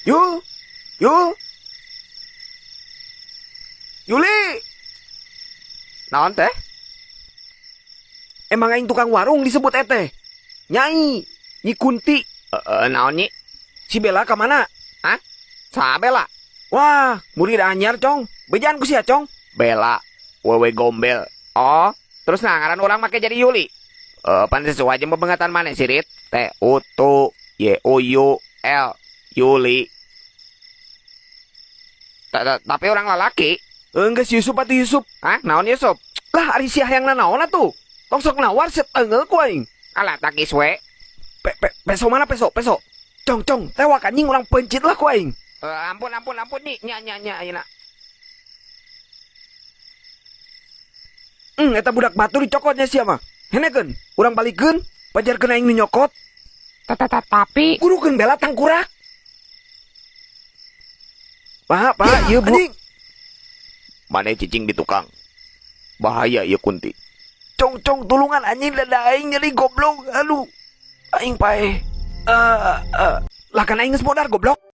Yul, Yul, Yuli. Naon teh? Emang aing tukang warung disebut ete. Nyai, Nyi Kunti. Naon nyi? Si Bella kemana? Hah? Sabela? Wah, murid anyar, Cong. Bejaan ku sia, Cong. Bela, wewe gombel. Oh, terus nah ngaran orang make jadi Yuli. Pan sesuai aja pembengetan mana sirit? T-U-T-Y-O-U-L. Yuli. Tapi orang lelaki. Enggak si Yusuf atuh Yusuf. Hah? Naon Yusuf? Lah ari siah yang nanaon atuh. Tong sok nawar setengel ku aing. Alah takis we. Peso mana peso? Cong, tewak anjing orang pencit lah ku aing. Ampun nih. Nya ayeuna. Eta budak batu dicokotnya siapa? Henekeun, urang balikeun, pajarkeun aing nu nyokot. Tapi Gurukeun Bella tangkurak. Pak, ieu Bu. mana cicing di tukang. Bahaya ya Kunti. Cong, tulungan anjing dada aing jadi goblok. Aduh. Aing pae. Lah kan aing geus modar goblok.